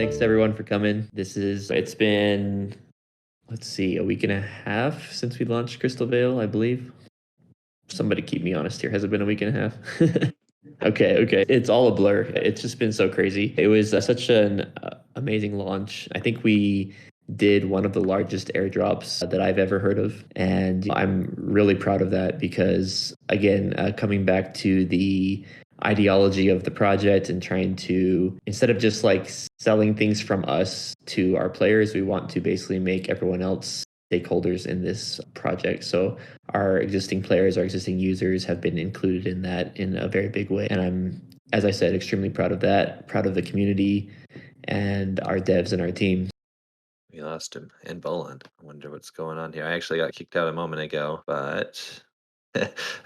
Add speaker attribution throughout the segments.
Speaker 1: Thanks everyone for coming. It's been, let's see, a week and a half since we launched Crystal Vale, I believe. Somebody keep me honest here. Has it been a week and a half? Okay. It's all a blur. It's just been so crazy. It was such an amazing launch. I think we did one of the largest airdrops that I've ever heard of. And I'm really proud of that because, again, coming back to the ideology of the project and trying to, instead of just like selling things from us to our players, we want to basically make everyone else stakeholders in this project. So our existing players, our existing users have been included in that in a very big way. And I'm, as I said, extremely proud of that, proud of the community and our devs and our team.
Speaker 2: We lost him and Boland. I wonder what's going on here. I actually got kicked out a moment ago, but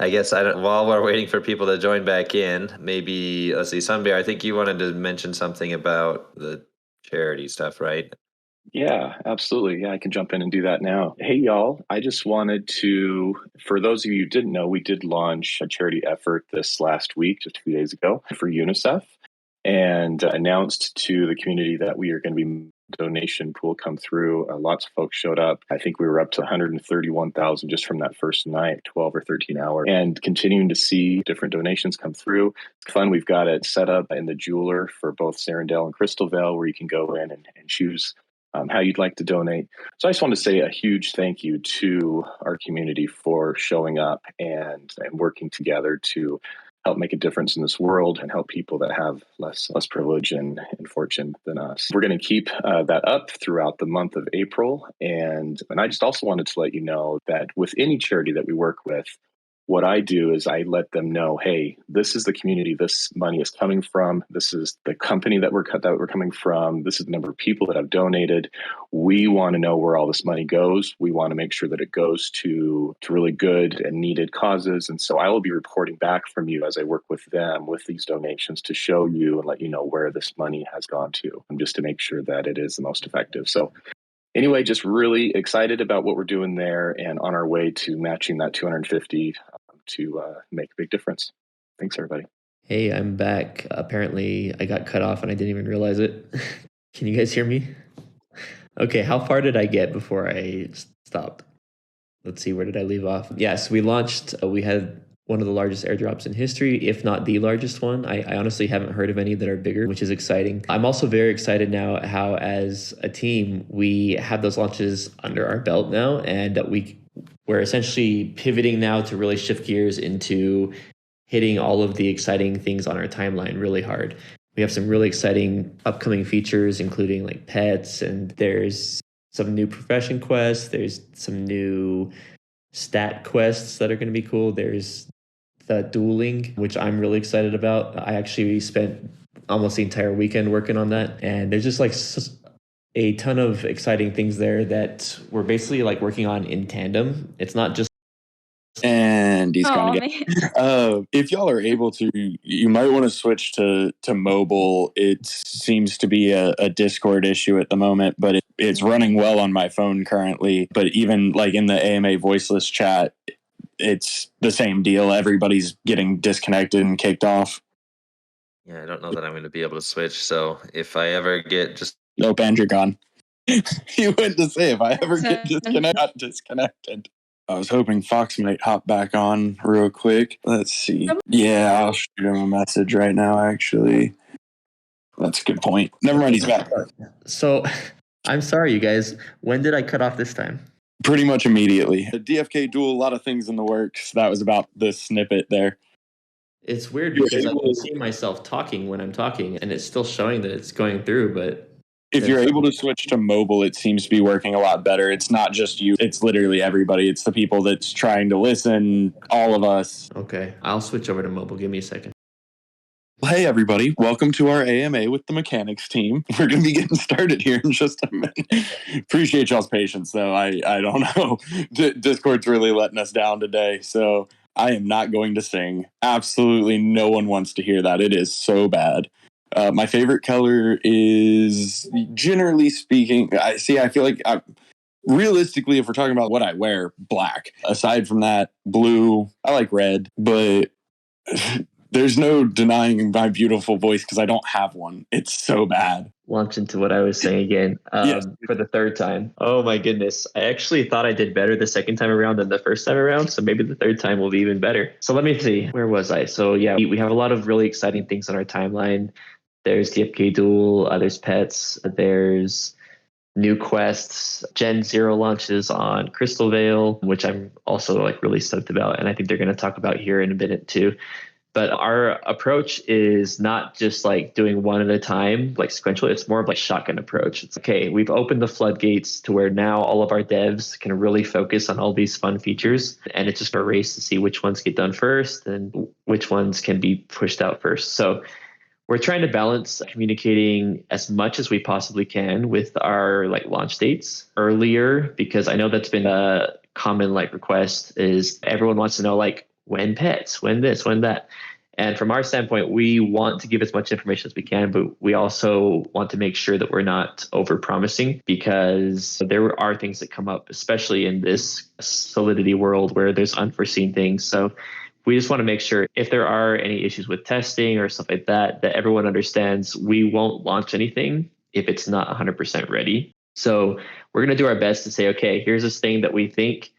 Speaker 2: I guess while we're waiting for people to join back in, maybe let's see, Sunbear, I think you wanted to mention something about the charity stuff, right?
Speaker 3: Yeah, absolutely. Yeah, I can jump in and do that now. Hey, y'all. I just wanted to, for those of you who didn't know, we did launch a charity effort this last week, just a few days ago, for UNICEF, and announced to the community that we are going to be donation pool come through. Lots of folks showed up. I think we were up to 131,000 just from that first night, 12 or 13 hours, and continuing to see different donations come through. It's fun. We've got it set up in the jeweler for both Sarandale and Crystal Vale, where you can go in and choose how you'd like to donate. So I just want to say a huge thank you to our community for showing up and working together to help make a difference in this world and help people that have less privilege and fortune than us. We're going to keep that up throughout the month of April. And I just also wanted to let you know that with any charity that we work with, what I do is I let them know, hey, this is the community this money is coming from. This is the company that we're coming from. This is the number of people that have donated. We want to know where all this money goes. We want to make sure that it goes to really good and needed causes. And so I will be reporting back from you as I work with them with these donations to show you and let you know where this money has gone to, just to make sure that it is the most effective. So anyway, just really excited about what we're doing there and on our way to matching that 250 to make a big difference. Thanks, everybody.
Speaker 1: Hey, I'm back. Apparently, I got cut off and I didn't even realize it. Can you guys hear me? Okay, how far did I get before I stopped? Let's see, where did I leave off? Yes, we launched, we had one of the largest airdrops in history, if not the largest one. I honestly haven't heard of any that are bigger, which is exciting. I'm also very excited now how as a team, we have those launches under our belt now, and we're essentially pivoting now to really shift gears into hitting all of the exciting things on our timeline really hard. We have some really exciting upcoming features, including like pets, and there's some new profession quests. There's some new stat quests that are going to be cool. There's the dueling, which I'm really excited about. I actually spent almost the entire weekend working on that. And there's just like a ton of exciting things there that we're basically like working on in tandem. It's not just.
Speaker 4: And he's gone again. If y'all are able to, you might want to switch to mobile. It seems to be a Discord issue at the moment, but it's running well on my phone currently. But even like in the AMA voiceless chat, it's the same deal. Everybody's getting disconnected and kicked off.
Speaker 2: Yeah, I don't know that I'm going to be able to switch. So if I ever get just...
Speaker 4: Nope, Andrew gone. You went to say if I ever get disconnected. I was hoping Fox might hop back on real quick. Let's see. Yeah, I'll shoot him a message right now, actually. That's a good point. Never mind, he's back.
Speaker 1: So, I'm sorry, you guys. When did I cut off this time?
Speaker 4: Pretty much immediately. The DFK duel, a lot of things in the works. That was about the snippet there.
Speaker 1: It's weird because I can see myself talking when I'm talking, and it's still showing that it's going through, but...
Speaker 4: If you're able to switch to mobile, it seems to be working a lot better. It's not just you. It's literally everybody. It's the people that's trying to listen, all of us.
Speaker 1: Okay, I'll switch over to mobile. Give me a second.
Speaker 4: Hey, everybody. Welcome to our AMA with the mechanics team. We're going to be getting started here in just a minute. Appreciate y'all's patience, though. I don't know. Discord's really letting us down today, so I am not going to sing. Absolutely no one wants to hear that. It is so bad. My favorite color is, generally speaking, I feel like realistically, if we're talking about what I wear, black. Aside from that, blue. I like red, but there's no denying my beautiful voice because I don't have one. It's so bad.
Speaker 1: launch into what I was saying again
Speaker 4: Yes.
Speaker 1: for the third time. Oh my goodness. I actually thought I did better the second time around than the first time around. So maybe the third time will be even better. So let me see. Where was I? So yeah, we have a lot of really exciting things on our timeline. There's the FK Duel, there's pets, there's new quests. Gen Zero launches on Crystal Vale, which I'm also like really stoked about. And I think they're going to talk about here in a minute too. But our approach is not just like doing one at a time, like sequentially. It's more of like shotgun approach. It's okay, we've opened the floodgates to where now all of our devs can really focus on all these fun features. And it's just a race to see which ones get done first and which ones can be pushed out first. So we're trying to balance communicating as much as we possibly can with our like launch dates earlier, because I know that's been a common like request is everyone wants to know like when pets, when this, when that. And from our standpoint, we want to give as much information as we can, but we also want to make sure that we're not over promising, because there are things that come up, especially in this Solidity world where there's unforeseen things. So we just want to make sure if there are any issues with testing or stuff like that, that everyone understands we won't launch anything if it's not 100% ready. So we're going to do our best to say, okay, here's this thing that we think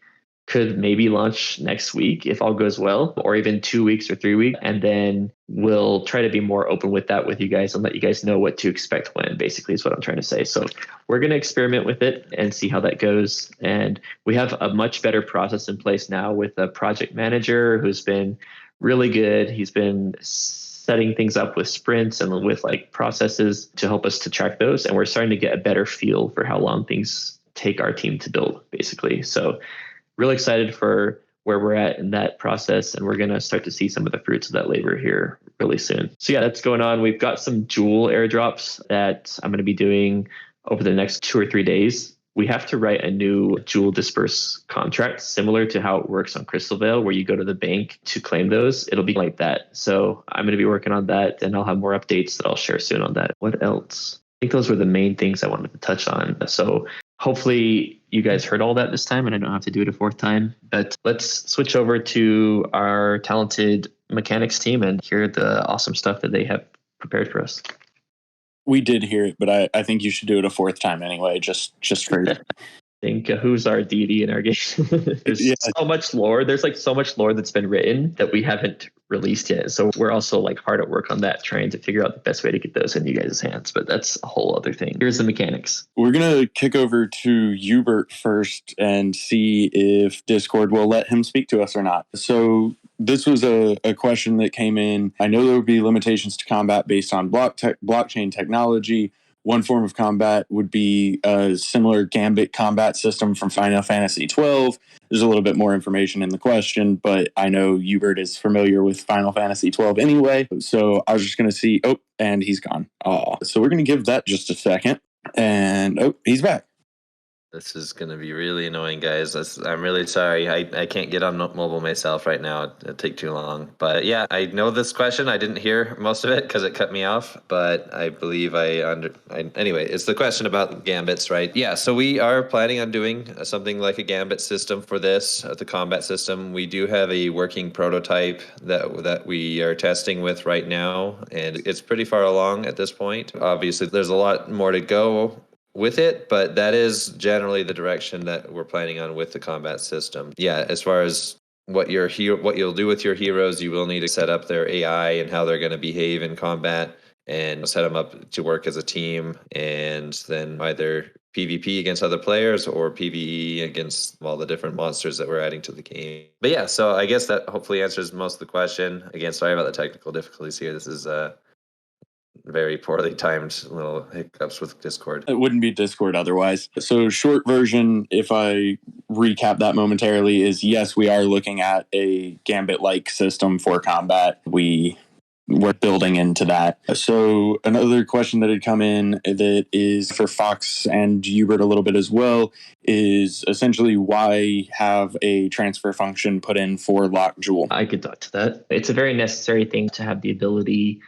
Speaker 1: could maybe launch next week if all goes well, or even 2 weeks or 3 weeks. And then we'll try to be more open with that with you guys and let you guys know what to expect when, basically is what I'm trying to say. So we're going to experiment with it and see how that goes. And we have a much better process in place now with a project manager who's been really good. He's been setting things up with sprints and with like processes to help us to track those. And we're starting to get a better feel for how long things take our team to build, basically. So really excited for where we're at in that process. And we're going to start to see some of the fruits of that labor here really soon. So yeah, that's going on. We've got some Jewel airdrops that I'm going to be doing over the next 2 or 3 days. We have to write a new Jewel disperse contract, similar to how it works on Crystal Vale, where you go to the bank to claim those. It'll be like that. So I'm going to be working on that, and I'll have more updates that I'll share soon on that. What else? I think those were the main things I wanted to touch on. So hopefully you guys heard all that this time and I don't have to do it a fourth time. But let's switch over to our talented mechanics team and hear the awesome stuff that they have prepared for us.
Speaker 4: We did hear it, but I think you should do it a fourth time anyway, just for
Speaker 1: Think who's our deity in our game. There's so much lore. There's like so much lore that's been written that we haven't released yet. So we're also like hard at work on that, trying to figure out the best way to get those in you guys' hands. But that's a whole other thing. Here's the mechanics.
Speaker 4: We're going to kick over to Hubert first and see if Discord will let him speak to us or not. So this was a question that came in. I know there would be limitations to combat based on blockchain technology. One form of combat would be a similar Gambit combat system from Final Fantasy XII. There's a little bit more information in the question, but I know Hubert is familiar with Final Fantasy XII anyway. So I was just going to see, and he's gone. So we're going to give that just a second. And, he's back.
Speaker 2: This is going to be really annoying, guys. I'm really sorry. I can't get on mobile myself right now. It'll take too long. But yeah, I know this question. I didn't hear most of it because it cut me off. But I believe anyway, it's the question about gambits, right? Yeah, so we are planning on doing something like a gambit system for this, the combat system. We do have a working prototype that we are testing with right now. And it's pretty far along at this point. Obviously, there's a lot more to go with it, but that is generally the direction that we're planning on with the combat system. Yeah, as far as what you'll do with your heroes, you will need to set up their AI and how they're going to behave in combat and set them up to work as a team, and then either PvP against other players or PvE against all the different monsters that we're adding to the game. But yeah, so I guess that hopefully answers most of the question. Again, sorry about the technical difficulties here. This is very poorly timed little hiccups with Discord.
Speaker 4: It wouldn't be Discord otherwise. So short version, if I recap that momentarily, is yes, we are looking at a Gambit-like system for combat. We're building into that. So another question that had come in that is for Fox and Hubert a little bit as well is essentially why have a transfer function put in for Lock Jewel?
Speaker 1: I could talk to that. It's a very necessary thing to have the ability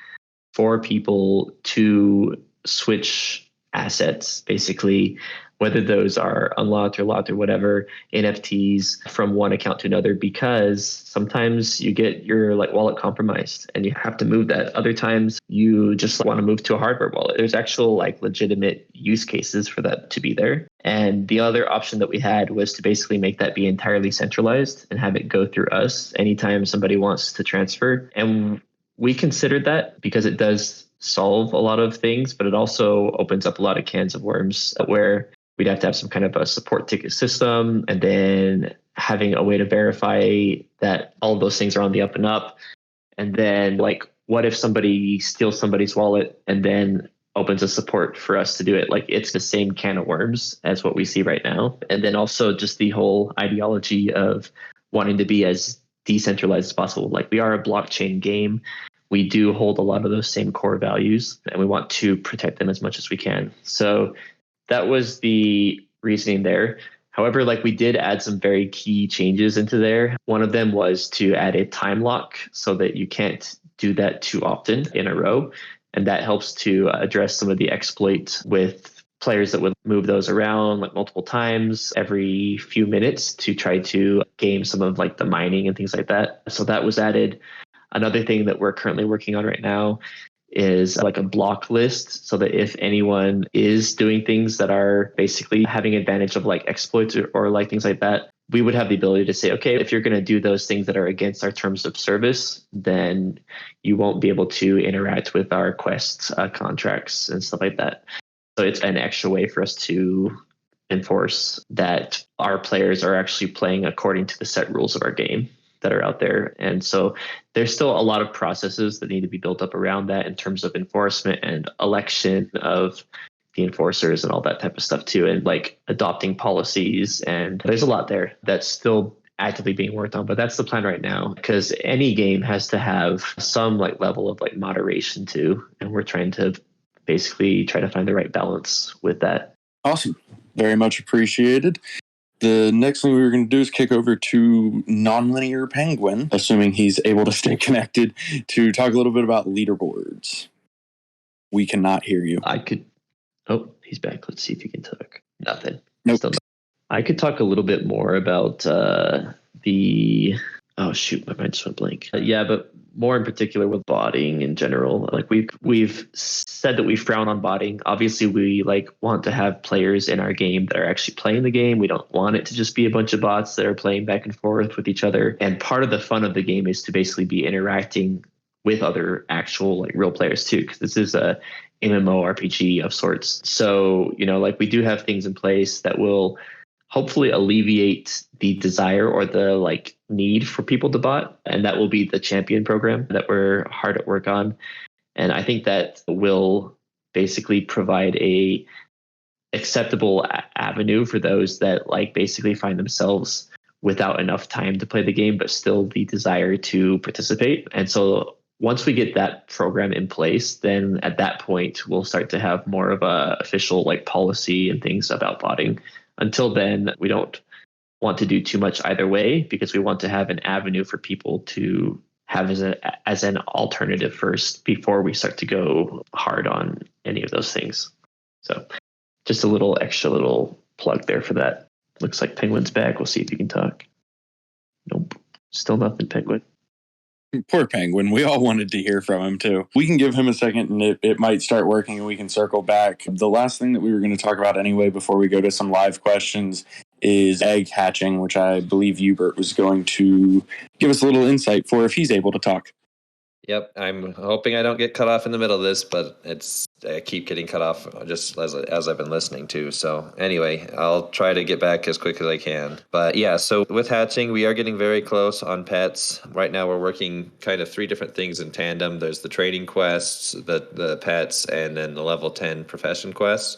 Speaker 1: for people to switch assets, basically. whether those are unlocked or locked or whatever, NFTs from one account to another, because sometimes you get your like wallet compromised and you have to move that. Other times you just want to move to a hardware wallet. There's actual like legitimate use cases for that to be there. And the other option that we had was to basically make that be entirely centralized and have it go through us anytime somebody wants to transfer. And we considered that because it does solve a lot of things, but it also opens up a lot of cans of worms where we'd have to have some kind of a support ticket system, and then having a way to verify that all of those things are on the up and up. And then like, what if somebody steals somebody's wallet and then opens a support for us to do it? Like, it's the same can of worms as what we see right now. And then also just the whole ideology of wanting to be as decentralized as possible. Like, we are a blockchain game. We do hold a lot of those same core values, and we want to protect them as much as we can. So that was the reasoning there. However, like, we did add some very key changes into there. One of them was to add a time lock so that you can't do that too often in a row. And that helps to address some of the exploits with players that would move those around like multiple times every few minutes to try to game some of like the mining and things like that. So that was added. Another thing that we're currently working on right now is like a block list, so that if anyone is doing things that are basically having advantage of like exploits or like things like that, we would have the ability to say, okay, if you're going to do those things that are against our terms of service, then you won't be able to interact with our quests, contracts and stuff like that. So it's an extra way for us to enforce that our players are actually playing according to the set rules of our game that are out there. And so there's still a lot of processes that need to be built up around that in terms of enforcement and election of the enforcers and all that type of stuff too, and like adopting policies. And there's a lot there that's still actively being worked on, but that's the plan right now, because any game has to have some like level of like moderation too, and we're trying to basically try to find the right balance with that.
Speaker 4: Awesome. Very much appreciated. The next thing we were going to do is kick over to Nonlinear Penguin, assuming he's able to stay connected, to talk a little bit about leaderboards. We cannot hear you.
Speaker 1: I could. Oh, he's back. Let's see if he can talk. Nothing.
Speaker 4: Nope.
Speaker 1: Still not. I could talk a little bit more about the. Oh shoot, my mind just went blank. Yeah, but more in particular with botting in general. Like we've said that we frown on botting. Obviously, we like want to have players in our game that are actually playing the game. We don't want it to just be a bunch of bots that are playing back and forth with each other. And part of the fun of the game is to basically be interacting with other actual like real players too, because this is a MMORPG of sorts. So, you know, like we do have things in place that will hopefully alleviate the desire or the like need for people to bot. And that will be the champion program that we're hard at work on. And I think that will basically provide a acceptable avenue for those that like basically find themselves without enough time to play the game, but still the desire to participate. And so once we get that program in place, then at that point, we'll start to have more of a official like policy and things about botting. Until then, we don't want to do too much either way, because we want to have an avenue for people to have as an alternative first before we start to go hard on any of those things. So just a little extra little plug there for that. Looks like Penguin's back. We'll see if he can talk. Nope. Still nothing, Penguin.
Speaker 4: Poor Penguin. We all wanted to hear from him too. We can give him a second and it might start working and we can circle back. The last thing that we were going to talk about anyway before we go to some live questions is egg hatching, which I believe Hubert was going to give us a little insight for if he's able to talk.
Speaker 2: Yep, I'm hoping I don't get cut off in the middle of this, but I keep getting cut off just as I've been listening to. So anyway, I'll try to get back as quick as I can. But yeah, so with hatching, we are getting very close on pets. Right now, we're working kind of 3 different things in tandem. There's the trading quests, the pets, and then the level 10 profession quests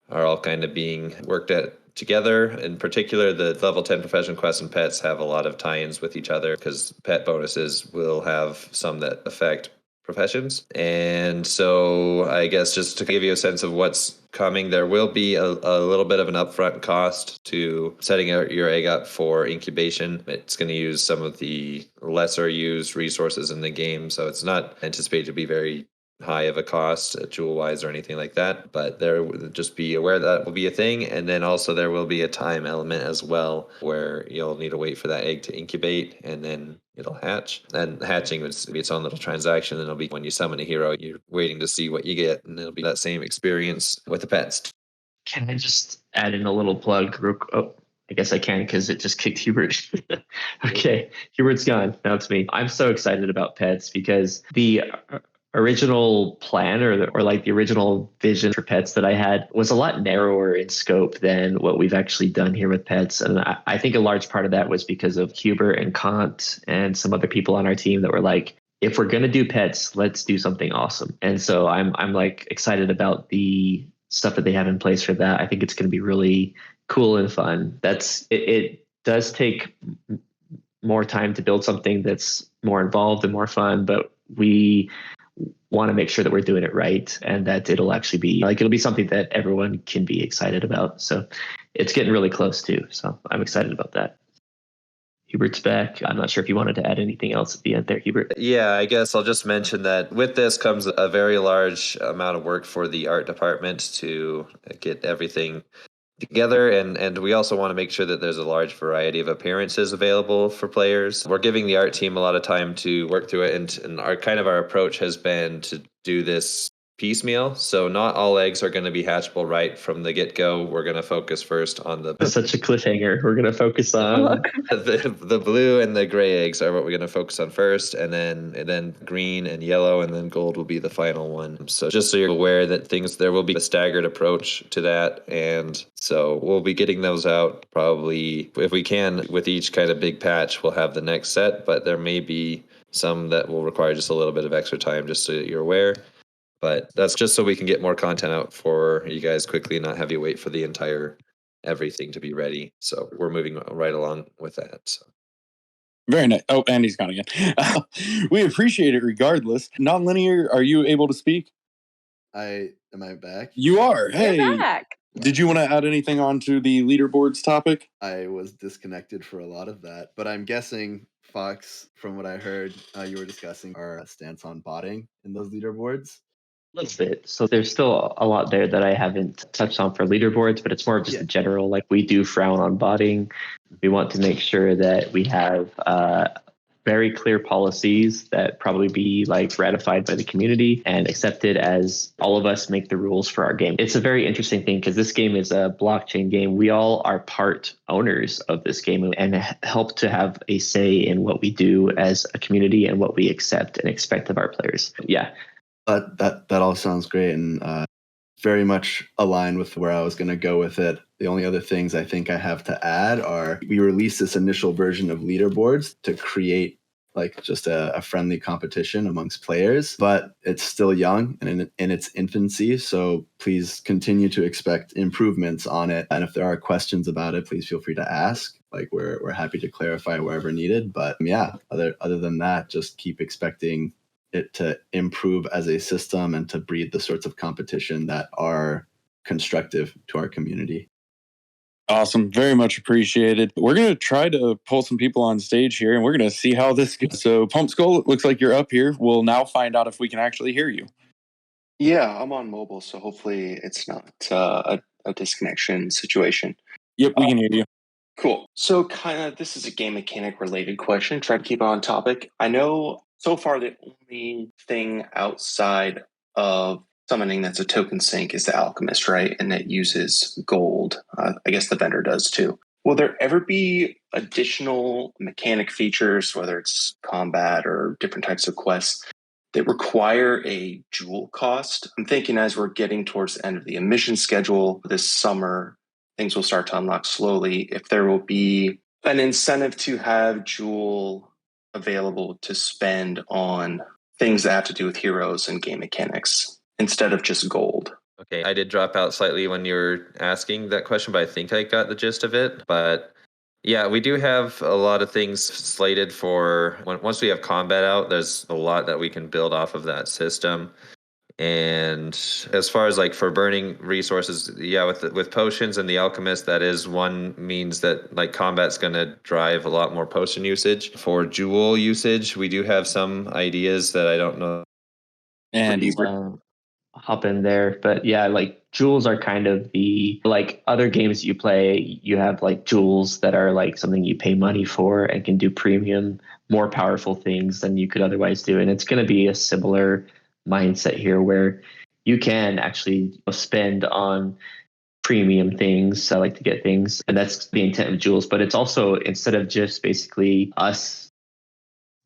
Speaker 2: are all kind of being worked at together. In particular, the level 10 profession quests and pets have a lot of tie-ins with each other, because pet bonuses will have some that affect professions. And so I guess just to give you a sense of what's coming, there will be a little bit of an upfront cost to setting out your egg up for incubation. It's going to use some of the lesser used resources in the game, so it's not anticipated to be very high of a cost jewel wise or anything like that, but just be aware that will be a thing. And then also there will be a time element as well where you'll need to wait for that egg to incubate and then it'll hatch. And hatching would be its own little transaction. And it'll be when you summon a hero, you're waiting to see what you get, and it'll be that same experience with the pets.
Speaker 1: Can I just add in a little plug? Oh, I guess I can because it just kicked Hubert. Okay, Hubert's gone. Now it's me. I'm so excited about pets because the original plan or like the original vision for pets that I had was a lot narrower in scope than what we've actually done here with pets. And I think a large part of that was because of Hubert and Kant and some other people on our team that were like, if we're going to do pets, let's do something awesome. And so I'm like excited about the stuff that they have in place for that. I think it's going to be really cool and fun. It does take more time to build something that's more involved and more fun, but we want to make sure that we're doing it right and that it'll actually be like, it'll be something that everyone can be excited about. So it's getting really close too. So I'm excited about that. Hubert's back. I'm not sure if you wanted to add anything else at the end there, Hubert.
Speaker 2: Yeah, I guess I'll just mention that with this comes a very large amount of work for the art department to get everything together, and we also want to make sure that there's a large variety of appearances available for players. We're giving the art team a lot of time to work through it, and our approach has been to do this piecemeal. So not all eggs are going to be hatchable right from the get-go. We're going to focus first on
Speaker 1: That's such a cliffhanger. We're going to focus on
Speaker 2: the blue and the gray eggs are what we're going to focus on first, and then green and yellow, and then gold will be the final one. So just so you're aware that there will be a staggered approach to that, and so we'll be getting those out probably, if we can, with each kind of big patch, we'll have the next set, but there may be some that will require just a little bit of extra time, just so that you're aware. But that's just so we can get more content out for you guys quickly and not have you wait for the entire everything to be ready. So we're moving right along with that. So.
Speaker 4: Very nice. Oh, and he's gone again. We appreciate it regardless. Non-linear, are you able to speak?
Speaker 5: Am I back?
Speaker 4: You are. Hey.
Speaker 6: You're back.
Speaker 4: Did you want to add anything on to the leaderboards topic?
Speaker 5: I was disconnected for a lot of that, but I'm guessing, Fox, from what I heard, you were discussing our stance on botting in those leaderboards.
Speaker 1: a little bit. So there's still a lot there that I haven't touched on for leaderboards, but it's more of just a general, like we do frown on botting. We want to make sure that we have very clear policies that probably be like ratified by the community and accepted as all of us make the rules for our game. It's a very interesting thing because this game is a blockchain game. We all are part owners of this game and help to have a say in what we do as a community and what we accept and expect of our players. Yeah.
Speaker 5: That all sounds great and very much aligned with where I was going to go with it. The only other things I think I have to add are we released this initial version of leaderboards to create like just a friendly competition amongst players, but it's still young and in its infancy. So please continue to expect improvements on it. And if there are questions about it, please feel free to ask. Like we're happy to clarify wherever needed. But yeah, other than that, just keep expecting it to improve as a system and to breed the sorts of competition that are constructive to our community.
Speaker 4: Awesome. Very much appreciated. We're going to try to pull some people on stage here and we're going to see how this goes. So Pump Skull, it looks like you're up here. We'll now find out if we can actually hear you.
Speaker 7: Yeah, I'm on mobile, so hopefully it's not a disconnection situation.
Speaker 4: Yep, we can hear you.
Speaker 7: Cool. So kind of this is a game mechanic related question. Try to keep it on topic. I know so far the only thing outside of summoning that's a token sink is the Alchemist, right? And it uses gold. I guess the vendor does too. Will there ever be additional mechanic features, whether it's combat or different types of quests, that require a jewel cost? I'm thinking as we're getting towards the end of the emission schedule this summer, things will start to unlock slowly. If there will be an incentive to have jewel available to spend on things that have to do with heroes and game mechanics instead of just gold.
Speaker 2: Okay, I did drop out slightly when you were asking that question, but I think I got the gist of it. But yeah, we do have a lot of things slated for once we have combat out. There's a lot that we can build off of that system. And as far as like for burning resources, yeah, with potions and the Alchemist, that is one means that like combat's going to drive a lot more potion usage. For jewel usage, we do have some ideas that I don't know.
Speaker 4: And
Speaker 1: hop in there. But yeah, like jewels are kind of the like other games you play, you have like jewels that are like something you pay money for and can do premium, more powerful things than you could otherwise do. And it's going to be a similar mindset here where you can actually spend on premium things. I like to get things, and that's the intent of jewels. But it's also, instead of just basically us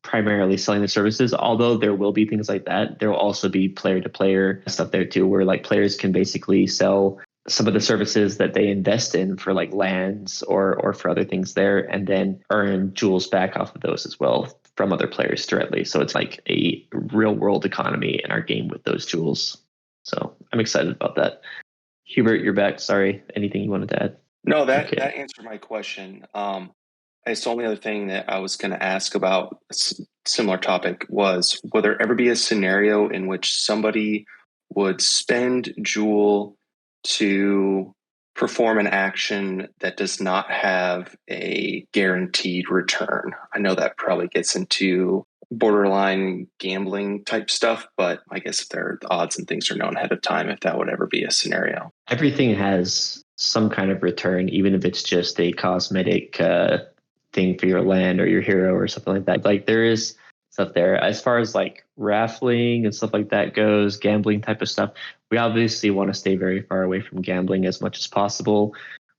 Speaker 1: primarily selling the services, although there will be things like that, there will also be player to player stuff there too, where like players can basically sell some of the services that they invest in for like lands or for other things there, and then earn jewels back off of those as well from other players directly. So it's like a real world economy in our game with those jewels. So I'm excited about that. Hubert, you're back. Sorry, anything you wanted to add?
Speaker 7: No, that answered my question. It's the only other thing that I was going to ask about a similar topic was, will there ever be a scenario in which somebody would spend Jewel to perform an action that does not have a guaranteed return? I know that probably gets into borderline gambling type stuff, but I guess if the odds and things are known ahead of time, if that would ever be a scenario.
Speaker 1: Everything has some kind of return, even if it's just a cosmetic thing for your land or your hero or something like that. Like there is stuff there. As far as like raffling and stuff like that goes, gambling type of stuff, we obviously want to stay very far away from gambling as much as possible.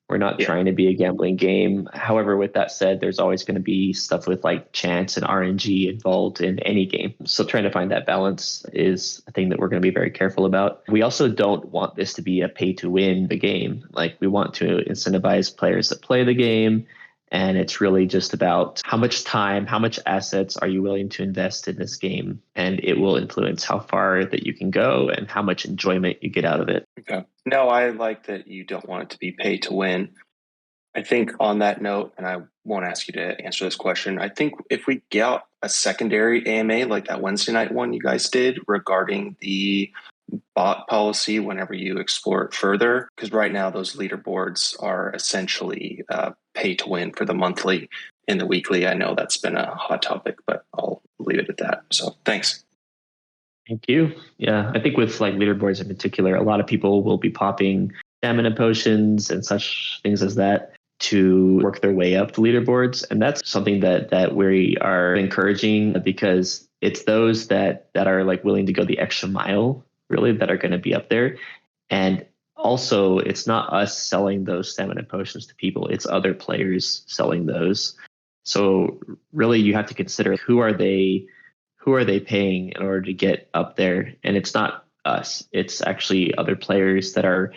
Speaker 1: We're not trying to be a gambling game. However, with that said, there's always going to be stuff with like chance and RNG involved in any game. So trying to find that balance is a thing that we're going to be very careful about. We also don't want this to be a pay to win the game. Like we want to incentivize players that play the game. And it's really just about how much time, how much assets are you willing to invest in this game? And it will influence how far that you can go and how much enjoyment you get out of it.
Speaker 7: Okay. No, I like that you don't want it to be pay to win. I think on that note, and I won't ask you to answer this question, I think if we get out a secondary AMA like that Wednesday night one you guys did regarding the bot policy whenever you explore it further, because right now those leaderboards are essentially pay to win for the monthly and the weekly. I know that's been a hot topic, but I'll leave it at that. So thanks.
Speaker 1: Thank you. Yeah, I think with like leaderboards in particular, a lot of people will be popping stamina potions and such things as that to work their way up the leaderboards. And that's something that we are encouraging, because it's those that are like willing to go the extra mile, really, that are going to be up there. And also, it's not us selling those stamina potions to people, it's other players selling those. So really you have to consider who are they paying in order to get up there? And it's not us, it's actually other players that are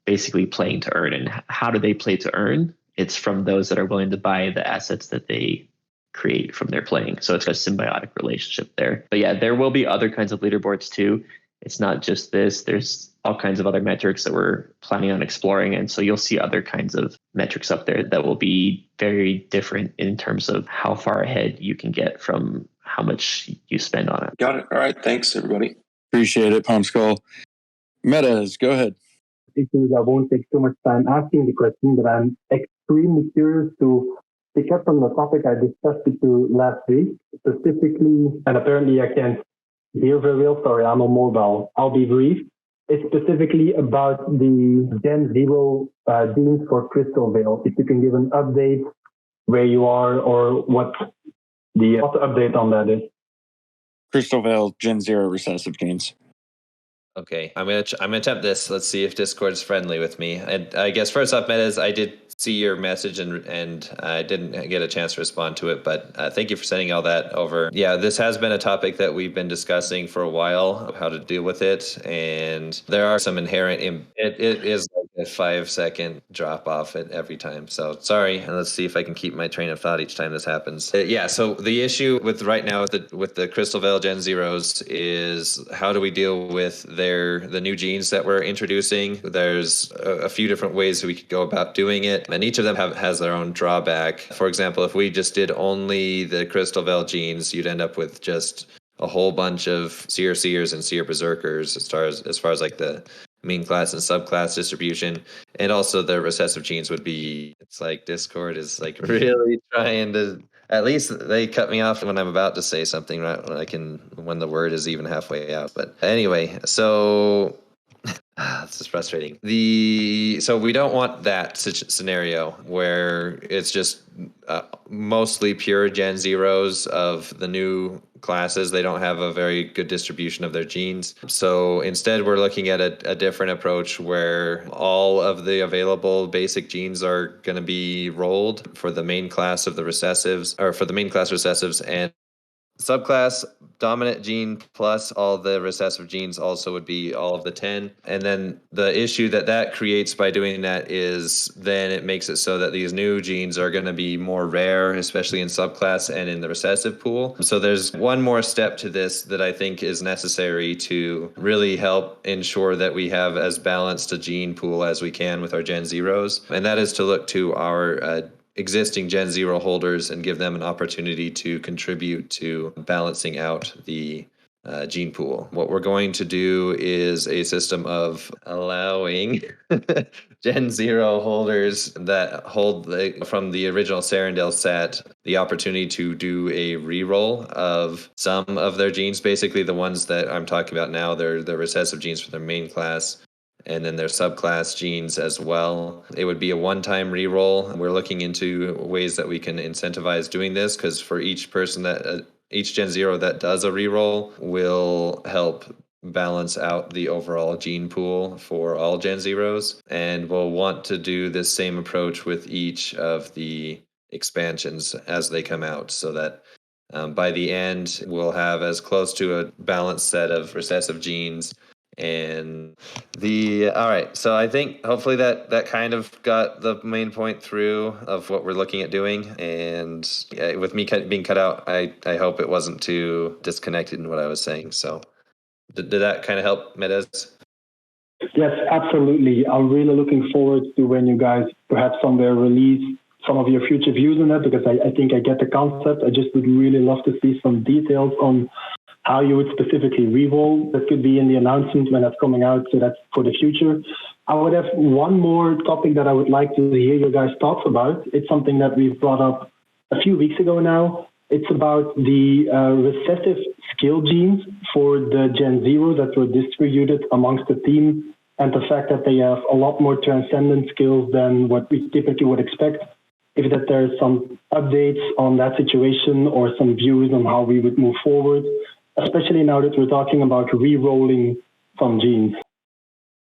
Speaker 1: basically playing to earn. And how do they play to earn? It's from those that are willing to buy the assets that they create from their playing. So it's a symbiotic relationship there. But yeah, there will be other kinds of leaderboards too. It's not just this. There's all kinds of other metrics that we're planning on exploring. And so you'll see other kinds of metrics up there that will be very different in terms of how far ahead you can get from how much you spend on it.
Speaker 7: Got it. All right. Thanks, everybody.
Speaker 4: Appreciate it, Palm Skull. Metas, go ahead.
Speaker 6: I won't take too much time asking the question, but I'm extremely curious to pick up from the topic I discussed with you last week, specifically, and apparently I can't hear very well, sorry, I'm on mobile. I'll be brief. It's specifically about the Gen Zero genes for Crystal Veil. If you can give an update where you are or what the update on that is.
Speaker 4: Crystal Veil Gen Zero recessive genes.
Speaker 2: Okay, I'm gonna attempt this. Let's see if Discord is friendly with me. And I guess first off, Metas, I did see your message and I didn't get a chance to respond to it, but thank you for sending all that over. Yeah, this has been a topic that we've been discussing for a while, how to deal with it, and there are some inherent. It is like a 5-second drop off at every time. So sorry, and let's see if I can keep my train of thought each time this happens. Yeah, so the issue with right now with the Crystal Veil Gen Zeros is how do we deal with the new genes that we're introducing? There's a few different ways we could go about doing it, and each of them has their own drawback. For example, if we just did only the Crystal Veil genes, you'd end up with just a whole bunch of Seers and Seer Berserkers as far as like the main class and subclass distribution. And also the recessive genes would be, it's like Discord is like really trying to At least they cut me off when I'm about to say something, right? When the word is even halfway out. But anyway, so this is frustrating. So we don't want that scenario where it's just mostly pure Gen Zeros of the new classes. They don't have a very good distribution of their genes. So instead, we're looking at a different approach where all of the available basic genes are going to be rolled for the main class of the recessives, or for the main class recessives, and subclass dominant gene plus all the recessive genes also would be all of the 10. And then the issue that creates by doing that is then it makes it so that these new genes are going to be more rare, especially in subclass and in the recessive pool. So there's one more step to this that I think is necessary to really help ensure that we have as balanced a gene pool as we can with our Gen Zeros. And that is to look to our existing Gen Zero holders and give them an opportunity to contribute to balancing out the gene pool. What we're going to do is a system of allowing Gen Zero holders that hold from the original Serendale set the opportunity to do a reroll of some of their genes. Basically, the ones that I'm talking about now, they're the recessive genes for their main class, and then their subclass genes as well. It would be a one-time reroll. We're looking into ways that we can incentivize doing this, because for each person each Gen Zero that does a reroll will help balance out the overall gene pool for all Gen Zeros. And we'll want to do this same approach with each of the expansions as they come out, so that by the end, we'll have as close to a balanced set of recessive genes. And all right, so I think hopefully that kind of got the main point through of what we're looking at doing. And with me being cut out, I hope it wasn't too disconnected in what I was saying. So did that kind of help, Medez?
Speaker 6: Yes, absolutely. I'm really looking forward to when you guys perhaps somewhere release some of your future views on that, because I think I get the concept. I just would really love to see some details on how you would specifically reroll. That could be in the announcement when that's coming out, so that's for the future. I would have one more topic that I would like to hear your guys' thoughts about. It's something that we've brought up a few weeks ago now. It's about the recessive skill genes for the Gen Zero that were distributed amongst the team, and the fact that they have a lot more transcendent skills than what we typically would expect. If that there's some updates on that situation or some views on how we would move forward, especially now that we're talking about re-rolling some genes.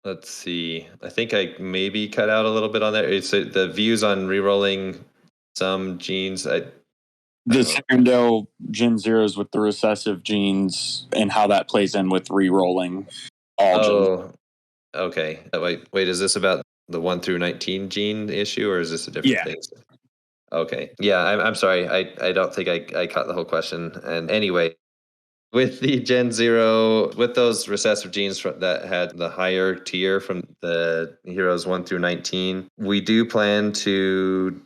Speaker 2: Let's see. I think I maybe cut out a little bit on there. It's the views on re-rolling some genes.
Speaker 4: The Serendale Gen Zeros with the recessive genes and how that plays in with re-rolling all genes.
Speaker 2: Okay. Wait, is this about the 1 through 19 gene issue, or is this a different thing? Okay. Yeah, I'm sorry. I don't think I caught the whole question. And anyway, with the Gen Zero, with those recessive genes that had the higher tier from the heroes 1 through 19, we do plan to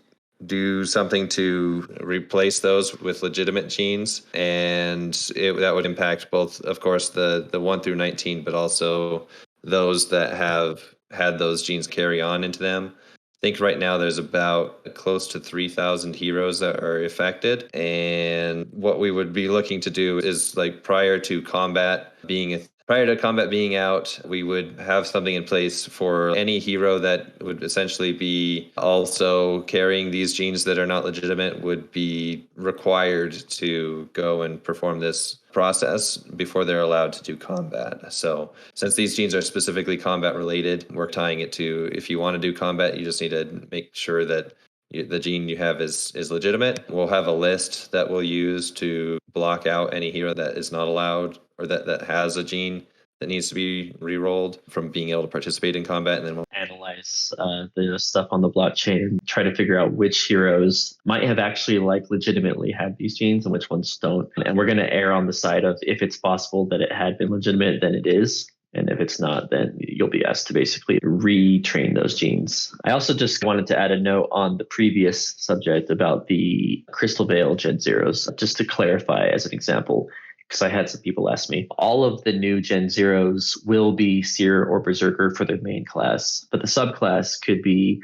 Speaker 2: do something to replace those with legitimate genes, and that would impact both, of course, the 1 through 19, but also those that have had those genes carry on into them. I think right now there's about close to 3,000 heroes that are affected. And what we would be looking to do is, like, prior to combat being out, we would have something in place for any hero that would essentially be also carrying these genes that are not legitimate would be required to go and perform this process before they're allowed to do combat. So since these genes are specifically combat related, we're tying it to, if you want to do combat, you just need to make sure that the gene you have is legitimate. We'll have a list that we'll use to block out any hero that is not allowed, or that has a gene that needs to be re-rolled from being able to participate in combat. And then we'll
Speaker 1: analyze the stuff on the blockchain and try to figure out which heroes might have actually legitimately had these genes and which ones don't. And we're going to err on the side of, if it's possible that it had been legitimate, then it is. And if it's not, then you'll be asked to basically retrain those genes. I also just wanted to add a note on the previous subject about the Crystal Veil Gen Zeros, just to clarify as an example, because I had some people ask me. All of the new Gen Zeros will be Seer or Berserker for their main class, but the subclass could be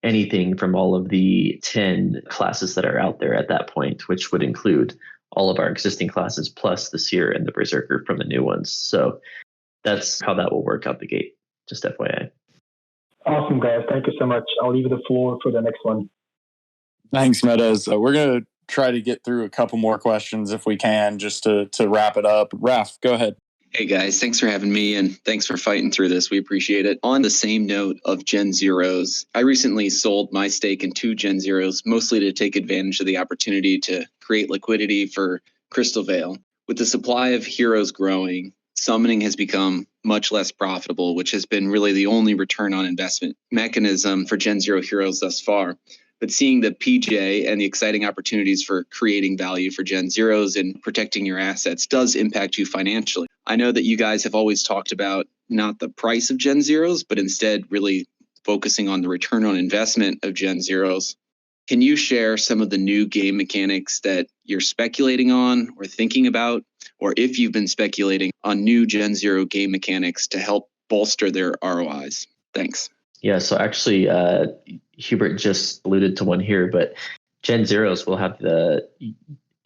Speaker 1: anything from all of the 10 classes that are out there at that point, which would include all of our existing classes plus the Seer and the Berserker from the new ones. So that's how that will work out the gate, just FYI.
Speaker 6: Awesome, guys. Thank you so much. I'll leave the floor for the next one.
Speaker 4: Thanks, Meadows. We're going to try to get through a couple more questions if we can, just to wrap it up. Raf, go ahead.
Speaker 8: Hey guys, thanks for having me and thanks for fighting through this. We appreciate it. On the same note of Gen Zeros, I recently sold my stake in 2 Gen Zeros, mostly to take advantage of the opportunity to create liquidity for Crystal Veil. With the supply of heroes growing, summoning has become much less profitable, which has been really the only return on investment mechanism for Gen Zero heroes thus far. But seeing the PJ and the exciting opportunities for creating value for Gen Zeros and protecting your assets does impact you financially. I know that you guys have always talked about not the price of Gen Zeros, but instead really focusing on the return on investment of Gen Zeros. Can you share some of the new game mechanics that you're speculating on or thinking about, or if you've been speculating on new Gen Zero game mechanics to help bolster their ROIs? Thanks.
Speaker 1: Yeah, so actually, Hubert just alluded to one here, but Gen Zeros will have the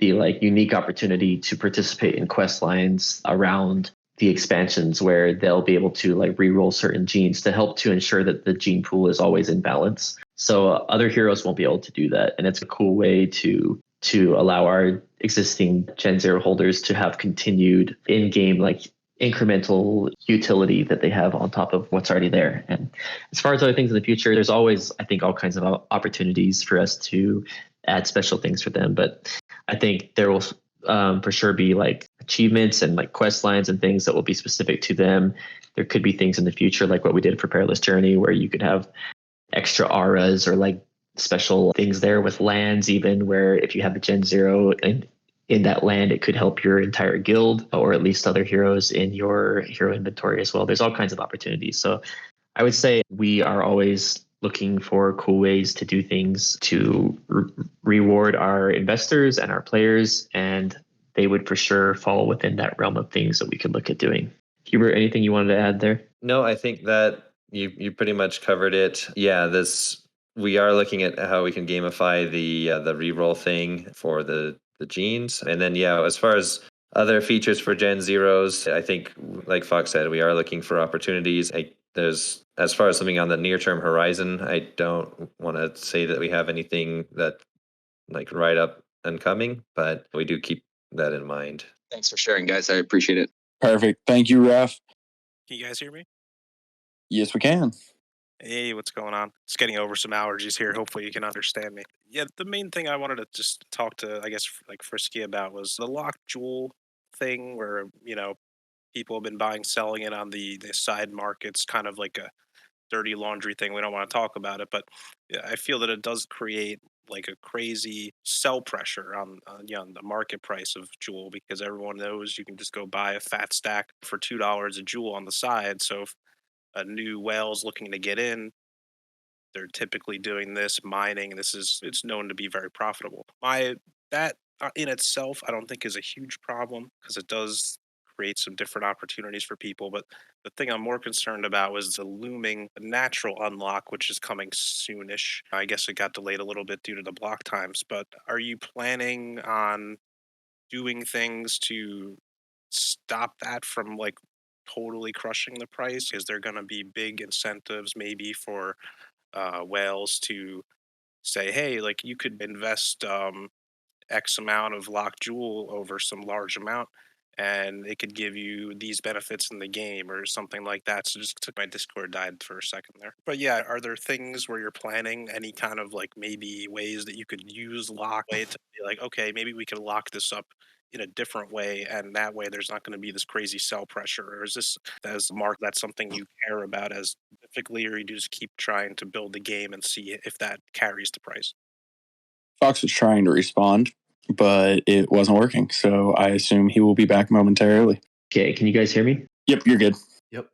Speaker 1: like unique opportunity to participate in quest lines around the expansions where they'll be able to like re-roll certain genes to help to ensure that the gene pool is always in balance. So other heroes won't be able to do that, and it's a cool way to allow our existing Gen Zero holders to have continued in-game like incremental utility that they have on top of what's already there. And as far as other things in the future, there's always, I think, all kinds of opportunities for us to add special things for them. But I think there will for sure be like achievements and like quest lines and things that will be specific to them. There could be things in the future like what we did for Perilous Journey, where you could have extra auras or like special things there with lands, even where if you have the Gen Zero and in that land, it could help your entire guild or at least other heroes in your hero inventory as well. There's all kinds of opportunities. So I would say we are always looking for cool ways to do things to reward our investors and our players, and they would for sure fall within that realm of things that we could look at doing. Hubert, anything you wanted to add there?
Speaker 2: No, I think that you pretty much covered it. Yeah, we are looking at how we can gamify the reroll thing for the genes. And then, yeah, as far as other features for Gen Zeros, I think, like Fox said, we are looking for opportunities. There's, as far as something on the near-term horizon, I don't want to say that we have anything that like right up and coming, but we do keep that in mind.
Speaker 8: Thanks for sharing, guys. I appreciate it.
Speaker 4: Perfect. Thank you, Raf.
Speaker 9: Can you guys hear me?
Speaker 4: Yes, we can.
Speaker 9: Hey, what's going on? Just getting over some allergies here. Hopefully you can understand me. Yeah, the main thing I wanted to just talk to, I guess, like Frisky about was the locked jewel thing where, people have been buying, selling it on the side markets, kind of like a dirty laundry thing. We don't want to talk about it, but yeah, I feel that it does create like a crazy sell pressure on the market price of jewel, because everyone knows you can just go buy a fat stack for $2 a jewel on the side. So if a new whale's looking to get in, they're typically doing this mining. It's known to be very profitable. That in itself, I don't think is a huge problem, because it does create some different opportunities for people. But the thing I'm more concerned about was the looming natural unlock, which is coming soonish. I guess it got delayed a little bit due to the block times. But are you planning on doing things to stop that from like totally crushing the price? Is there going to be big incentives maybe for whales to say, hey, like you could invest X amount of locked jewel over some large amount, and it could give you these benefits in the game or something like that. So just took my Discord died for a second there. But yeah, are there things where you're planning any kind of like maybe ways that you could use lock way to be like, okay, maybe we could lock this up in a different way, and that way there's not going to be this crazy sell pressure? Or is this, as Mark, that's something you care about as specifically, or you just keep trying to build the game and see if that carries the price?
Speaker 4: Fox was trying to respond, but it wasn't working. So I assume he will be back momentarily.
Speaker 1: Okay, can you guys hear me?
Speaker 4: Yep, you're good.
Speaker 5: Yep.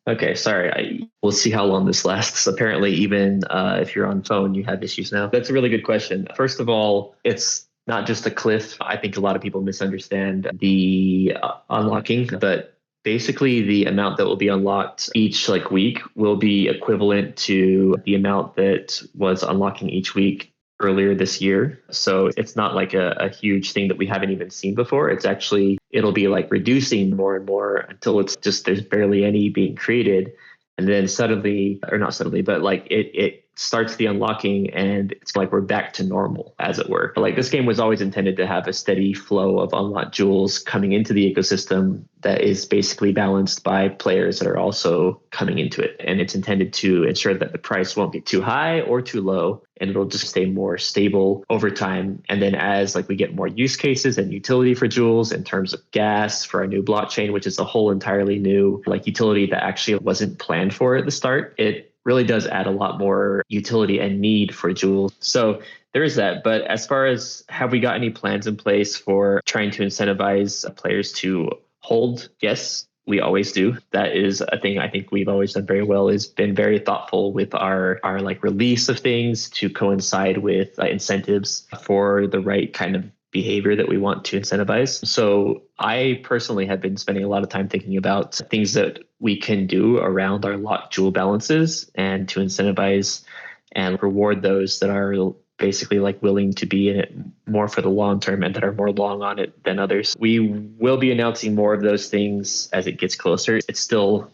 Speaker 1: Okay, sorry. We'll see how long this lasts. Apparently, even if you're on phone, you have issues now. That's a really good question. First of all, it's not just a cliff. I think a lot of people misunderstand the unlocking, but Basically, the amount that will be unlocked each week will be equivalent to the amount that was unlocking each week earlier this year. So it's not like a huge thing that we haven't even seen before. It'll be reducing more and more until it's just there's barely any being created. And then suddenly, or not suddenly, but it starts the unlocking and it's we're back to normal, as it were. But this game was always intended to have a steady flow of unlocked jewels coming into the ecosystem that is basically balanced by players that are also coming into it. And it's intended to ensure that the price won't get too high or too low, and it'll just stay more stable over time. And then as we get more use cases and utility for jewels in terms of gas for our new blockchain, which is a whole entirely new utility that actually wasn't planned for at the start, it really does add a lot more utility and need for jewels. So there is that. But as far as have we got any plans in place for trying to incentivize players to hold? Yes, we always do. That is a thing I think we've always done very well, is been very thoughtful with our release of things to coincide with incentives for the right kind of behavior that we want to incentivize. So I personally have been spending a lot of time thinking about things that we can do around our locked jewel balances and to incentivize and reward those that are basically willing to be in it more for the long term and that are more long on it than others. We will be announcing more of those things as it gets closer. It's still,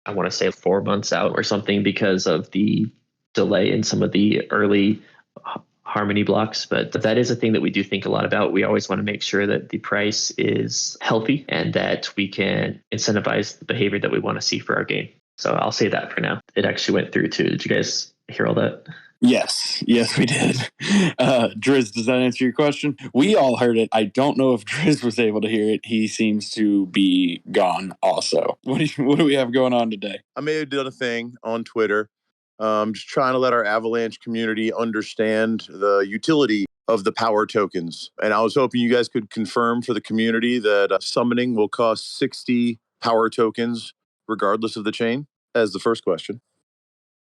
Speaker 1: I want to say 4 months out or something because of the delay in some of the early Harmony blocks, but that is a thing that we do think a lot about. We always want to make sure that the price is healthy and that we can incentivize the behavior that we want to see for our game. So I'll say that for now. It actually went through too. Did you guys hear all that?
Speaker 4: Yes, we did. Driz, does that answer your question? We all heard it. I don't know if Driz was able to hear it. He seems to be gone also. What do we have going on today?
Speaker 10: I may have done a thing on Twitter, just trying to let our Avalanche community understand the utility of the power tokens. And I was hoping you guys could confirm for the community that summoning will cost 60 power tokens regardless of the chain, as the first question.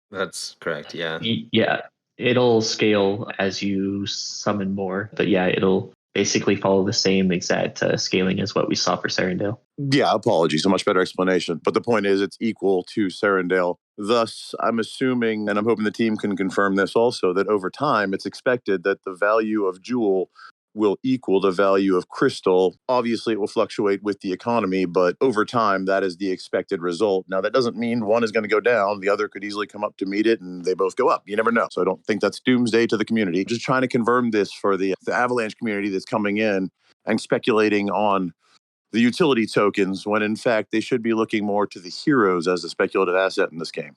Speaker 2: That's correct. Yeah.
Speaker 1: Yeah, it'll scale as you summon more, but yeah, it'll basically follow the same exact scaling as what we saw for Serendale.
Speaker 10: Yeah, apologies. A much better explanation. But the point is it's equal to Serendale. Thus, I'm assuming, and I'm hoping the team can confirm this also, that over time it's expected that the value of Jewel will equal the value of Crystal. Obviously, it will fluctuate with the economy, but over time, that is the expected result. Now, that doesn't mean one is going to go down. The other could easily come up to meet it, and they both go up. You never know. So I don't think that's doomsday to the community. Just trying to confirm this for the Avalanche community that's coming in and speculating on the utility tokens when, in fact, they should be looking more to the heroes as a speculative asset in this game.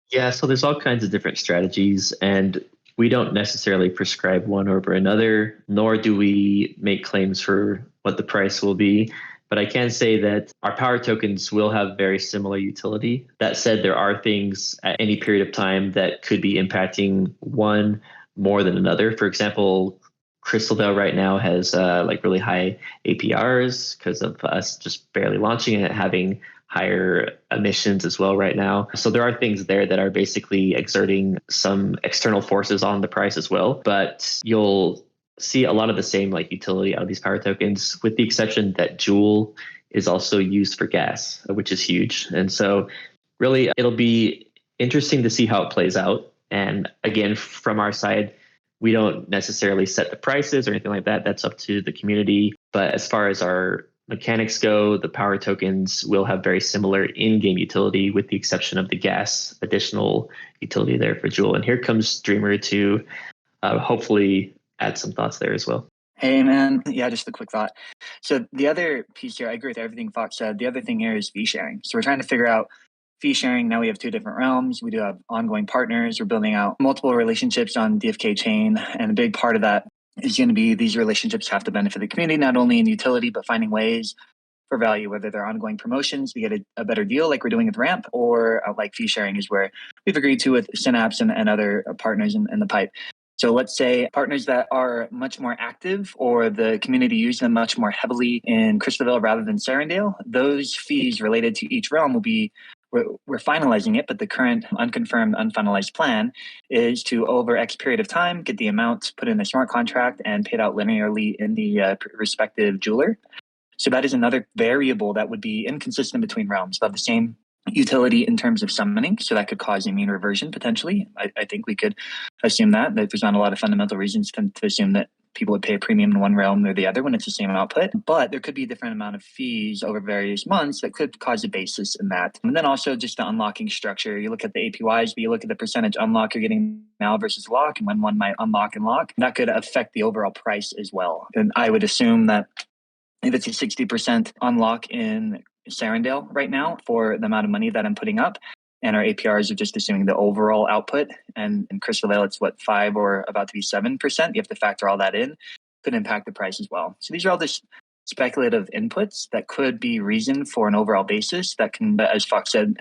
Speaker 1: Yeah, so there's all kinds of different strategies, and we don't necessarily prescribe one over another, nor do we make claims for what the price will be. But I can say that our power tokens will have very similar utility. That said, there are things at any period of time that could be impacting one more than another. For example, Crystal Veil right now has really high APRs because of us just barely launching it, having higher emissions as well right now. So there are things there that are basically exerting some external forces on the price as well. But you'll see a lot of the same utility out of these power tokens, with the exception that Joule is also used for gas, which is huge. And so really it'll be interesting to see how it plays out. And again, from our side, we don't necessarily set the prices or anything like that. That's up to the community. But as far as our mechanics go, the power tokens will have very similar in-game utility, with the exception of the gas additional utility there for Joule. And here comes Dreamer to hopefully add some thoughts there as well.
Speaker 11: Hey, man. Yeah, just a quick thought. So the other piece here, I agree with everything Fox said. The other thing here is fee sharing. So we're trying to figure out fee sharing. Now we have 2 different realms. We do have ongoing partners. We're building out multiple relationships on DFK chain. And a big part of that is going to be these relationships have to benefit the community, not only in utility, but finding ways for value, whether they're ongoing promotions, we get a better deal like we're doing with Ramp, or like fee sharing is where we've agreed to with Synapse and other partners in the pipe. So let's say partners that are much more active, or the community use them much more heavily in Crystalville rather than Serendale, those fees related to each realm will be, we're finalizing it, but the current unconfirmed, unfinalized plan is to, over X period of time, get the amount put in a smart contract and paid out linearly in the respective jeweler. So that is another variable that would be inconsistent between realms. They have the same utility in terms of summoning, so that could cause a mean reversion potentially. I think we could assume that there's not a lot of fundamental reasons to assume that people would pay a premium in one realm or the other when it's the same output. But there could be a different amount of fees over various months that could cause a basis in that. And then also just the unlocking structure. You look at the APYs, but you look at the percentage unlock you're getting now versus lock, and when one might unlock and lock, that could affect the overall price as well. And I would assume that if it's a 60% unlock in Sarandale right now for the amount of money that I'm putting up, and our APRs are just assuming the overall output, and in Crystal Vale it's 5 or about to be 7%. You have to factor all that in, could impact the price as well. So these are all just speculative inputs that could be reason for an overall basis that can, as Fox said,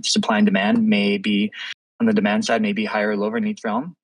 Speaker 11: supply and demand may be on the demand side, may be higher or lower in each realm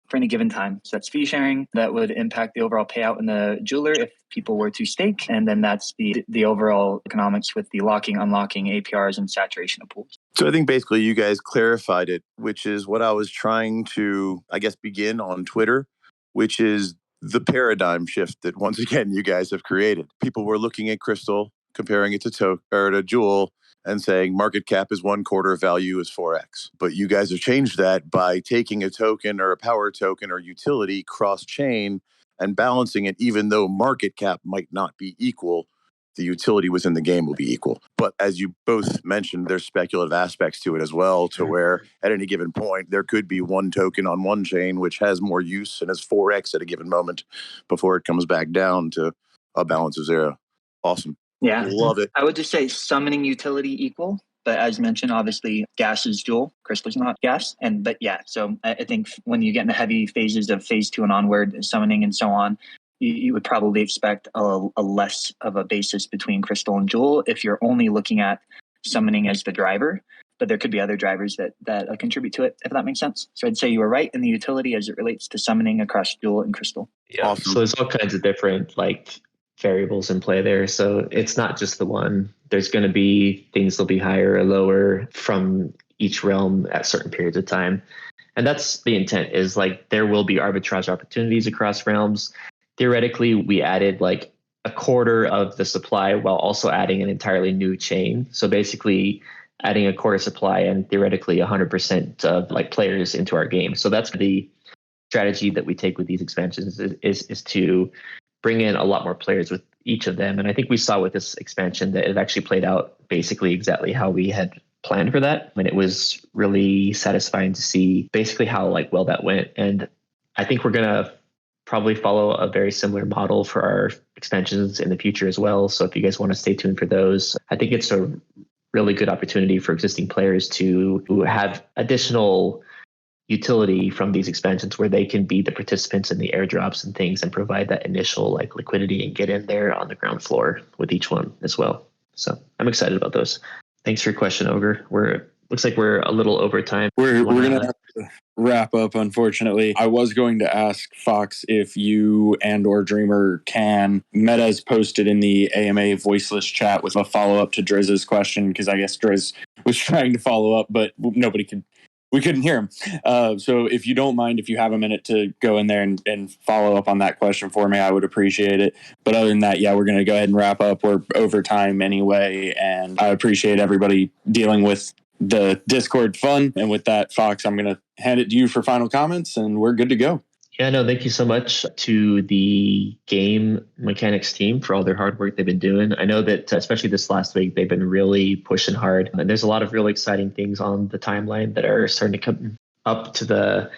Speaker 11: for any given time. So that's fee sharing that would impact the overall payout in the jeweler if people were to stake. And then that's the overall economics with the locking, unlocking APRs and saturation of pools.
Speaker 10: So I think basically you guys clarified it, which is what I was trying to, I guess, begin on Twitter, which is the paradigm shift that once again you guys have created. People were looking at Crystal, comparing it to Jewel, and saying market cap is 1/4, value is 4x. But you guys have changed that by taking a token or a power token or utility cross-chain and balancing it, even though market cap might not be equal, the utility within the game will be equal. But as you both mentioned, there's speculative aspects to it as well, to where at any given point, there could be one token on one chain which has more use and is 4x at a given moment before it comes back down to a balance of 0. Awesome.
Speaker 11: Yeah.
Speaker 10: Love it.
Speaker 11: I would just say summoning utility equal. But as mentioned, obviously, gas is jewel. Crystal's not gas. But yeah, so I think when you get in the heavy phases of phase 2 and onward, summoning and so on, you would probably expect a less of a basis between Crystal and Jewel if you're only looking at summoning as the driver. But there could be other drivers that contribute to it, if that makes sense. So I'd say you were right in the utility as it relates to summoning across Jewel and Crystal.
Speaker 1: Yeah. Awesome. So there's all kinds of different variables in play there. So it's not just the one. There's going to be things that'll be higher or lower from each realm at certain periods of time. And that's the intent, is there will be arbitrage opportunities across realms. Theoretically, we added a quarter of the supply while also adding an entirely new chain. So basically adding a quarter supply and theoretically 100% of players into our game. So that's the strategy that we take with these expansions is to bring in a lot more players with each of them. And I think we saw with this expansion that it actually played out basically exactly how we had planned for that. And it was really satisfying to see basically how well that went. And I think we're going to probably follow a very similar model for our expansions in the future as well. So if you guys want to stay tuned for those, I think it's a really good opportunity for existing players to have additional utility from these expansions where they can be the participants in the airdrops and things and provide that initial liquidity and get in there on the ground floor with each one as well. So I'm excited about those. Thanks for your question, Ogre. Looks like we're a little over time.
Speaker 4: We're going to have to wrap up, unfortunately. I was going to ask Fox if you and or Dreamer can. Meta's posted in the AMA voiceless chat with a follow-up to Drizz's question, because I guess Driz was trying to follow up, but we couldn't hear him. So if you don't mind, if you have a minute to go in there and follow up on that question for me, I would appreciate it. But other than that, yeah, we're going to go ahead and wrap up. We're over time anyway, and I appreciate everybody dealing with the Discord fun. And with that, Fox, I'm going to hand it to you for final comments, and we're good to go.
Speaker 1: Yeah, no, thank you so much to the game mechanics team for all their hard work they've been doing. I know that especially this last week, they've been really pushing hard. And there's a lot of really exciting things on the timeline that are starting to come up to the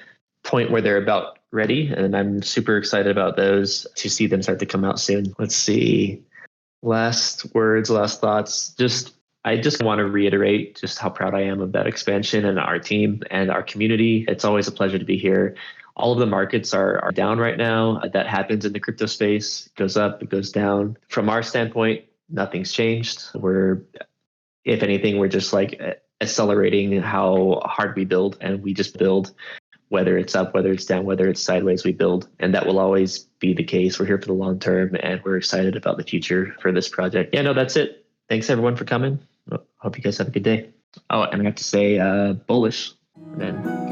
Speaker 1: point where they're about ready. And I'm super excited about those to see them start to come out soon. Let's see. Last words, last thoughts. I just want to reiterate just how proud I am of that expansion and our team and our community. It's always a pleasure to be here. All of the markets are down right now. That happens in the crypto space. It goes up, it goes down. From our standpoint, nothing's changed. If anything, we're just accelerating how hard we build, and we just build, whether it's up, whether it's down, whether it's sideways, we build. And that will always be the case. We're here for the long term, and we're excited about the future for this project. Yeah, no, that's it. Thanks everyone for coming. Hope you guys have a good day. Oh, and I have to say bullish then.